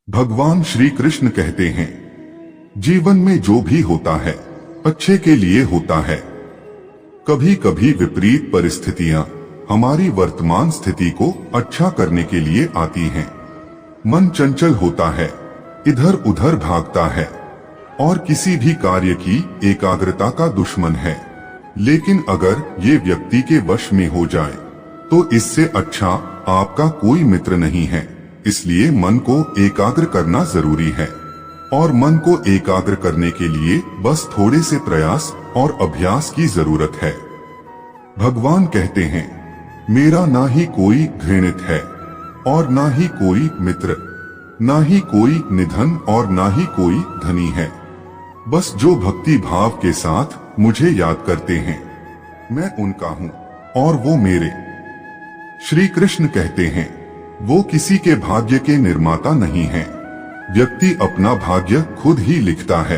भगवान श्री कृष्ण कहते हैं, जीवन में जो भी होता है अच्छे के लिए होता है। कभी कभी विपरीत परिस्थितियां हमारी वर्तमान स्थिति को अच्छा करने के लिए आती हैं। मन चंचल होता है, इधर उधर भागता है और किसी भी कार्य की एकाग्रता का दुश्मन है। लेकिन अगर ये व्यक्ति के वश में हो जाए तो इससे अच्छा आपका कोई मित्र नहीं है। इसलिए मन को एकाग्र करना जरूरी है और मन को एकाग्र करने के लिए बस थोड़े से प्रयास और अभ्यास की जरूरत है। भगवान कहते हैं, मेरा ना ही कोई घृणित है और ना ही कोई मित्र, ना ही कोई निधन और ना ही कोई धनी है। बस जो भक्ति भाव के साथ मुझे याद करते हैं, मैं उनका हूँ और वो मेरे। श्री कृष्ण कहते हैं, वो किसी के भाग्य के निर्माता नहीं है। व्यक्ति अपना भाग्य खुद ही लिखता है।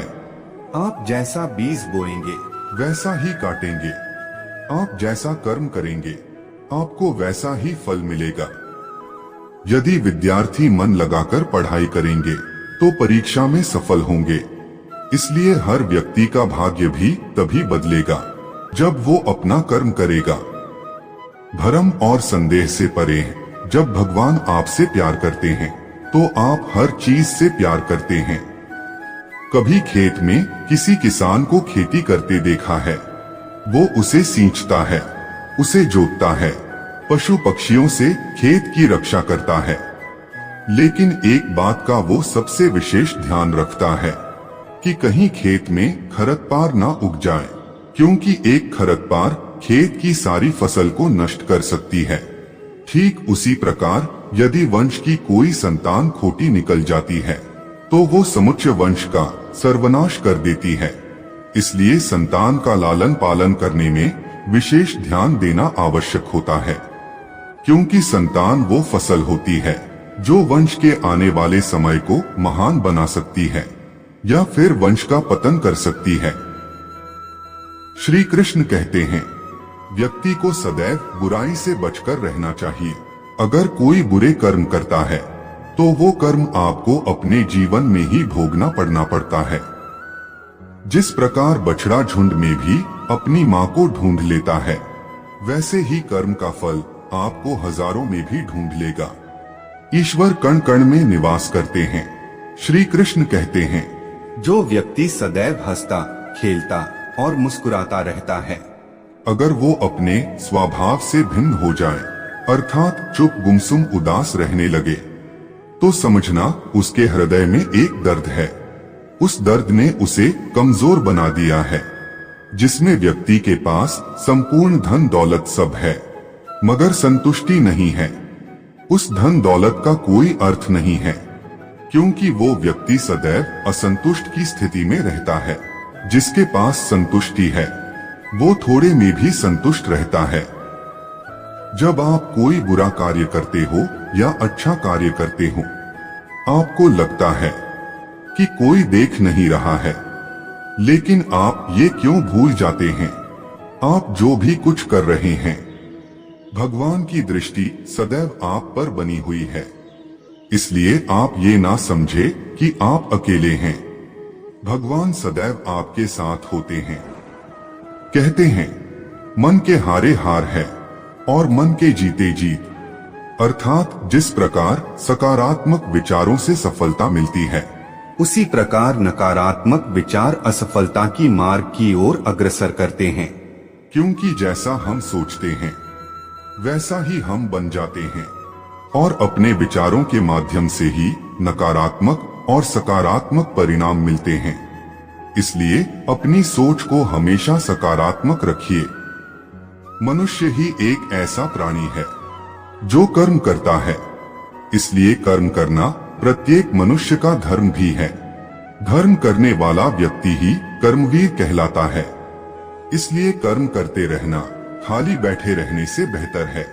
आप जैसा बीज बोएंगे वैसा ही काटेंगे। आप जैसा कर्म करेंगे आपको वैसा ही फल मिलेगा। यदि विद्यार्थी मन लगाकर पढ़ाई करेंगे तो परीक्षा में सफल होंगे। इसलिए हर व्यक्ति का भाग्य भी तभी बदलेगा जब वो अपना कर्म करेगा। भरम और संदेह से परे हैं। जब भगवान आपसे प्यार करते हैं तो आप हर चीज से प्यार करते हैं। कभी खेत में किसी किसान को खेती करते देखा है। वो उसे सींचता है, उसे जोतता है, पशु पक्षियों से खेत की रक्षा करता है। लेकिन एक बात का वो सबसे विशेष ध्यान रखता है कि कहीं खेत में खरपतवार ना उग जाए, क्योंकि एक खरपतवार खेत की सारी फसल को नष्ट कर सकती है। ठीक उसी प्रकार यदि वंश की कोई संतान खोटी निकल जाती है तो वो समुच्चय वंश का सर्वनाश कर देती है। इसलिए संतान का लालन पालन करने में विशेष ध्यान देना आवश्यक होता है, क्योंकि संतान वो फसल होती है जो वंश के आने वाले समय को महान बना सकती है या फिर वंश का पतन कर सकती है। श्री कृष्ण कहते हैं, व्यक्ति को सदैव बुराई से बचकर रहना चाहिए। अगर कोई बुरे कर्म करता है तो वो कर्म आपको अपने जीवन में ही भोगना पड़ता है। जिस प्रकार बछड़ा झुंड में भी अपनी माँ को ढूंढ लेता है, वैसे ही कर्म का फल आपको हजारों में भी ढूंढ लेगा। ईश्वर कण कण में निवास करते हैं। श्री कृष्ण कहते हैं, जो व्यक्ति सदैव हंसता खेलता और मुस्कुराता रहता है, अगर वो अपने स्वभाव से भिन्न हो जाए, अर्थात चुप गुमसुम उदास रहने लगे, तो समझना उसके हृदय में एक दर्द है। उस दर्द ने उसे कमजोर बना दिया है। जिसमें व्यक्ति के पास संपूर्ण धन दौलत सब है मगर संतुष्टि नहीं है, उस धन दौलत का कोई अर्थ नहीं है, क्योंकि वो व्यक्ति सदैव असंतुष्ट की स्थिति में रहता है। जिसके पास संतुष्टि है वो थोड़े में भी संतुष्ट रहता है। जब आप कोई बुरा कार्य करते हो या अच्छा कार्य करते हो, आपको लगता है कि कोई देख नहीं रहा है, लेकिन आप ये क्यों भूल जाते हैं, आप जो भी कुछ कर रहे हैं, भगवान की दृष्टि सदैव आप पर बनी हुई है। इसलिए आप ये ना समझे कि आप अकेले हैं। भगवान सदैव आपके साथ होते हैं। कहते हैं, मन के हारे हार है और मन के जीते जीत। अर्थात जिस प्रकार सकारात्मक विचारों से सफलता मिलती है, उसी प्रकार नकारात्मक विचार असफलता की मार्ग की ओर अग्रसर करते हैं। क्योंकि जैसा हम सोचते हैं वैसा ही हम बन जाते हैं और अपने विचारों के माध्यम से ही नकारात्मक और सकारात्मक परिणाम मिलते हैं। इसलिए अपनी सोच को हमेशा सकारात्मक रखिए। मनुष्य ही एक ऐसा प्राणी है जो कर्म करता है, इसलिए कर्म करना प्रत्येक मनुष्य का धर्म भी है। धर्म करने वाला व्यक्ति ही कर्मवीर कहलाता है। इसलिए कर्म करते रहना खाली बैठे रहने से बेहतर है।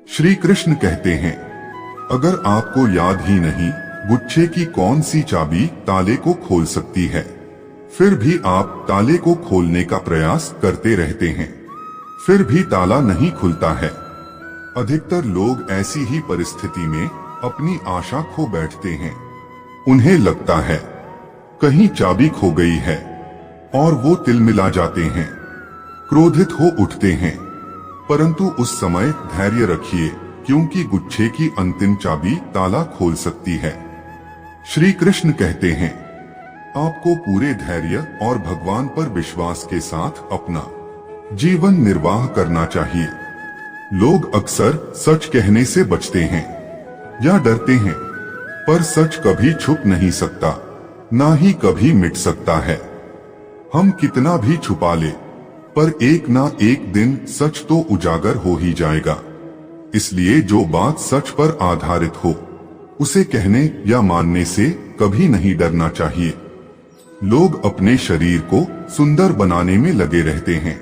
श्री कृष्ण कहते हैं, अगर आपको याद ही नहीं गुच्छे की कौन सी चाबी ताले को खोल सकती है, फिर भी आप ताले को खोलने का प्रयास करते रहते हैं, फिर भी ताला नहीं खुलता है। अधिकतर लोग ऐसी ही परिस्थिति में अपनी आशा खो बैठते हैं। उन्हें लगता है कहीं चाबी खो गई है और वो तिलमिला जाते हैं, क्रोधित हो उठते हैं। परंतु उस समय धैर्य रखिए, क्योंकि गुच्छे की अंतिम चाबी ताला खोल सकती है। श्री कृष्ण कहते हैं, आपको पूरे धैर्य और भगवान पर विश्वास के साथ अपना जीवन निर्वाह करना चाहिए। लोग अक्सर सच कहने से बचते हैं या डरते हैं, पर सच कभी छुप नहीं सकता, ना ही कभी मिट सकता है। हम कितना भी छुपा ले, पर एक ना एक दिन सच तो उजागर हो ही जाएगा। इसलिए जो बात सच पर आधारित हो, उसे कहने या मानने से कभी नहीं डरना चाहिए। लोग अपने शरीर को सुंदर बनाने में लगे रहते हैं,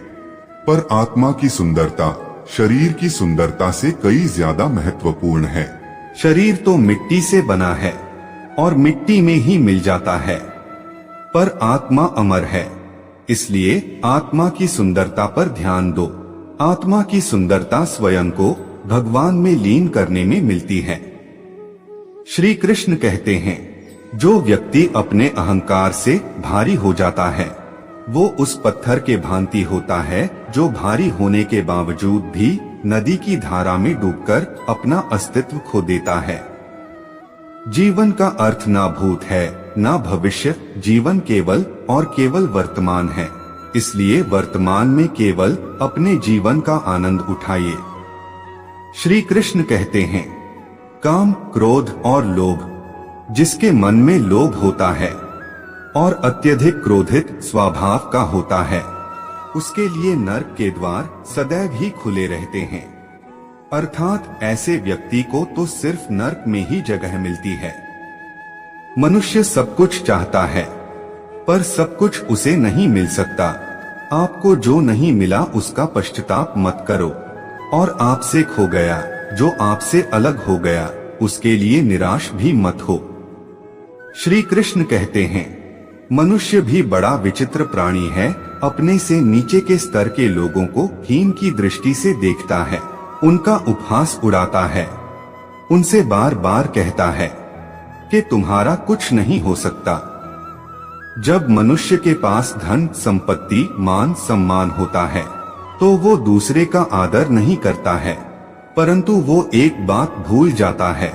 पर आत्मा की सुंदरता शरीर की सुंदरता से कई ज्यादा महत्वपूर्ण है। शरीर तो मिट्टी से बना है और मिट्टी में ही मिल जाता है, पर आत्मा अमर है। इसलिए आत्मा की सुंदरता पर ध्यान दो। आत्मा की सुंदरता स्वयं को भगवान में लीन करने में मिलती है। श्री कृष्ण कहते हैं, जो व्यक्ति अपने अहंकार से भारी हो जाता है, वो उस पत्थर के भांति होता है जो भारी होने के बावजूद भी नदी की धारा में डूबकर अपना अस्तित्व खो देता है। जीवन का अर्थ ना भूत है ना भविष्य, जीवन केवल और केवल वर्तमान है। इसलिए वर्तमान में केवल अपने जीवन का आनंद उठाइए। श्री कृष्ण कहते हैं, काम, क्रोध और लोभ, जिसके मन में लोभ होता है और अत्यधिक क्रोधित स्वभाव का होता है, उसके लिए नरक के द्वार सदैव ही खुले रहते हैं। अर्थात ऐसे व्यक्ति को तो सिर्फ नरक में ही जगह मिलती है। मनुष्य सब कुछ चाहता है, पर सब कुछ उसे नहीं मिल सकता। आपको जो नहीं मिला उसका पश्चाताप मत करो, और आपसे खो गया, जो आपसे अलग हो गया, उसके लिए निराश भी मत हो। श्री कृष्ण कहते हैं, मनुष्य भी बड़ा विचित्र प्राणी है। अपने से नीचे के स्तर के लोगों को हीन की दृष्टि से देखता है, उनका उपहास उड़ाता है, उनसे बार बार कहता है कि तुम्हारा कुछ नहीं हो सकता। जब मनुष्य के पास धन, संपत्ति, मान, सम्मान होता है, तो वो दूसरे का आदर नहीं करता है, परंतु वो एक बात भूल जाता है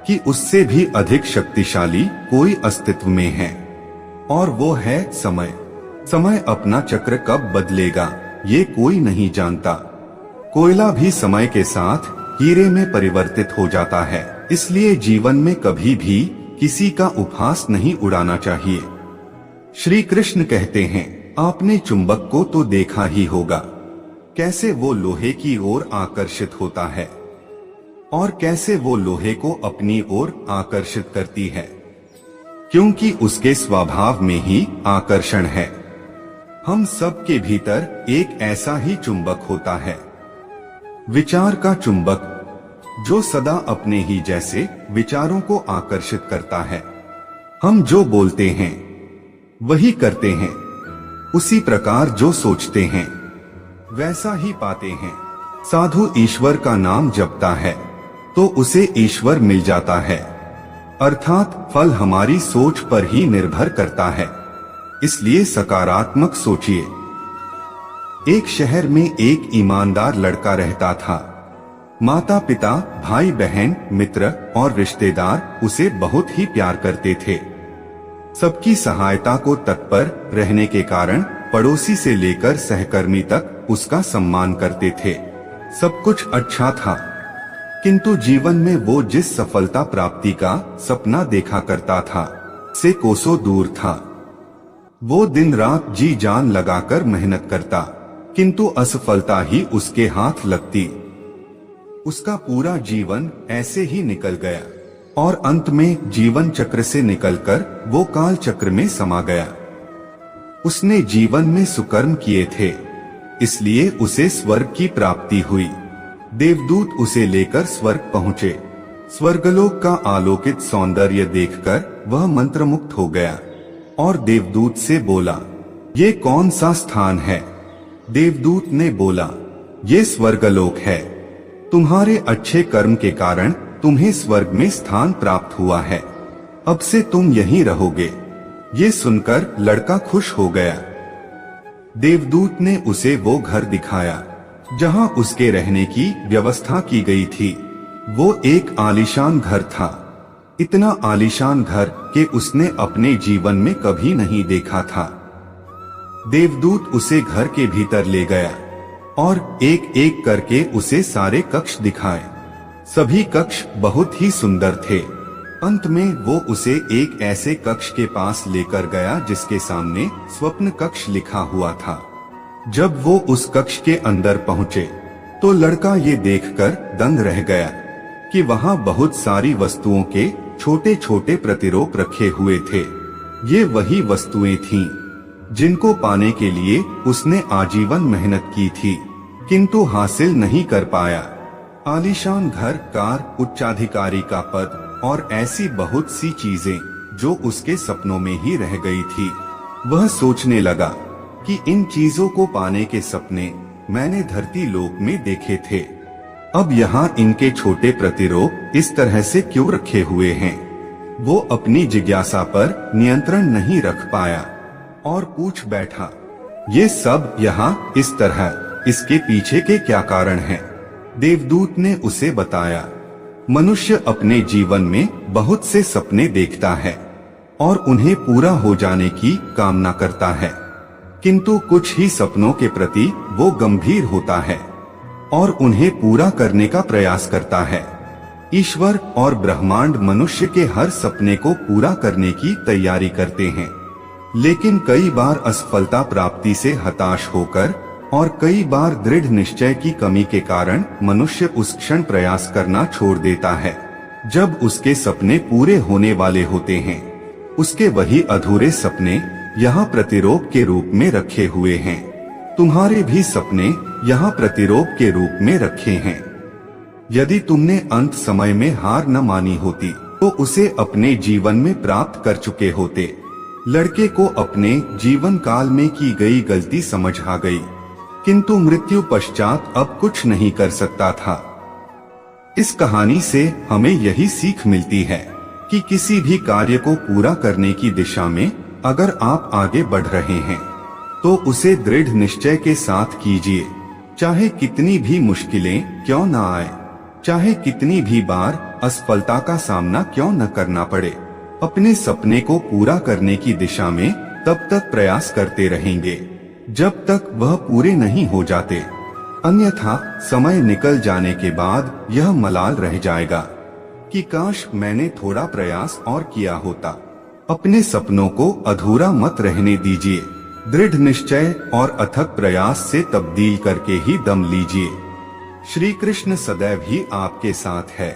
कि उससे भी अधिक शक्तिशाली कोई अस्तित्व में है, और वो है समय। समय अपना चक्र कब बदलेगा ये कोई नहीं जानता। कोयला भी समय के साथ हीरे में परिवर्तित हो जाता है। इसलिए जीवन में कभी भी किसी का उपहास नहीं उड़ाना चाहिए। श्री कृष्ण कहते हैं, आपने चुंबक को तो देखा ही होगा, कैसे वो लोहे की ओर आकर्षित होता है और कैसे वो लोहे को अपनी ओर आकर्षित करती है, क्योंकि उसके स्वभाव में ही आकर्षण है। हम सब के भीतर एक ऐसा ही चुंबक होता है, विचार का चुंबक, जो सदा अपने ही जैसे विचारों को आकर्षित करता है। हम जो बोलते हैं वही करते हैं, उसी प्रकार जो सोचते हैं वैसा ही पाते हैं। साधु ईश्वर का नाम जपता है तो उसे ईश्वर मिल जाता है, अर्थात फल हमारी सोच पर ही निर्भर करता है। इसलिए सकारात्मक सोचिए। एक शहर में एक ईमानदार लड़का रहता था। माता पिता, भाई बहन, मित्र और रिश्तेदार उसे बहुत ही प्यार करते थे। सबकी सहायता को तत्पर रहने के कारण पड़ोसी से लेकर सहकर्मी तक उसका सम्मान करते थे। सब कुछ अच्छा था, किंतु जीवन में वो जिस सफलता प्राप्ति का सपना देखा करता था, से कोसों दूर था। वो दिन रात जी जान लगाकर मेहनत करता, किंतु असफलता ही उसके हाथ लगती। उसका पूरा जीवन ऐसे ही निकल गया और अंत में जीवन चक्र से निकलकर वो काल चक्र में समा गया। उसने जीवन में सुकर्म किए थे, इसलिए उसे स्वर्ग की प्राप्ति हुई। देवदूत उसे लेकर स्वर्ग पहुँचे। स्वर्गलोक का आलोकित सौंदर्य देखकर वह मंत्रमुग्ध हो गया और देवदूत से बोला, ये कौन सा स्थान है? देवदूत ने बोला, ये स्वर्गलोक है। तुम्हारे अच्छे कर्म के कारण तुम्हें स्वर्ग में स्थान प्राप्त हुआ है, अब से तुम यहीं रहोगे। ये सुनकर लड़का खुश हो गया। देवदूत ने उसे वो घर दिखाया जहां उसके रहने की व्यवस्था की गई थी। वो एक आलीशान घर था, इतना आलीशान घर कि उसने अपने जीवन में कभी नहीं देखा था। देवदूत उसे घर के भीतर ले गया और एक एक करके उसे सारे कक्ष दिखाए। सभी कक्ष बहुत ही सुंदर थे। अंत में वो उसे एक ऐसे कक्ष के पास लेकर गया जिसके सामने स्वप्न कक्ष लिखा हुआ था। जब वो उस कक्ष के अंदर पहुँचे तो लड़का ये देखकर दंग रह गया कि वहाँ बहुत सारी वस्तुओं के छोटे छोटे प्रतिरूप रखे हुए थे। ये वही वस्तुएं थीं जिनको पाने के लिए उसने आजीवन मेहनत की थी, किंतु हासिल नहीं कर पाया। आलीशान घर, कार, उच्चाधिकारी का पद और ऐसी बहुत सी चीजें जो उसके सपनों में ही रह गई थी। वह सोचने लगा कि इन चीजों को पाने के सपने मैंने धरती लोक में देखे थे, अब यहाँ इनके छोटे प्रतिरूप इस तरह से क्यों रखे हुए हैं। वो अपनी जिज्ञासा पर नियंत्रण नहीं रख पाया और पूछ बैठा, ये सब यहाँ इस तरह, इसके पीछे के क्या कारण हैं? देवदूत ने उसे बताया, मनुष्य अपने जीवन में बहुत से सपने देखता है और उन्हें पूरा हो जाने की कामना करता है, किंतु कुछ ही सपनों के प्रति वो गंभीर होता है और उन्हें पूरा करने का प्रयास करता है। ईश्वर और ब्रह्मांड मनुष्य के हर सपने को पूरा करने की तैयारी करते हैं, लेकिन कई बार असफलता प्राप्ति से हताश होकर और कई बार दृढ़ निश्चय की कमी के कारण मनुष्य उस क्षण प्रयास करना छोड़ देता है जब उसके सपने पूरे होने वाले होते हैं। उसके वही अधूरे सपने यहाँ प्रतिरूप के रूप में रखे हुए हैं। तुम्हारे भी सपने यहाँ प्रतिरूप के रूप में रखे हैं। यदि तुमने अंत समय में हार न मानी होती तो उसे अपने जीवन में प्राप्त कर चुके होते। लड़के को अपने जीवन काल में की गई गलती समझ आ गई, किंतु मृत्यु पश्चात अब कुछ नहीं कर सकता था। इस कहानी से हमें यही सीख मिलती है कि किसी भी कार्य को पूरा करने की दिशा में अगर आप आगे बढ़ रहे हैं तो उसे दृढ़ निश्चय के साथ कीजिए, चाहे कितनी भी मुश्किलें क्यों न आए, चाहे कितनी भी बार असफलता का सामना क्यों न करना पड़े। अपने सपने को पूरा करने की दिशा में तब तक प्रयास करते रहेंगे जब तक वह पूरे नहीं हो जाते, अन्यथा समय निकल जाने के बाद यह मलाल रह जाएगा कि काश मैंने थोड़ा प्रयास और किया होता। अपने सपनों को अधूरा मत रहने दीजिए, दृढ़ निश्चय और अथक प्रयास से तब्दील करके ही दम लीजिए। श्री कृष्ण सदैव ही आपके साथ है।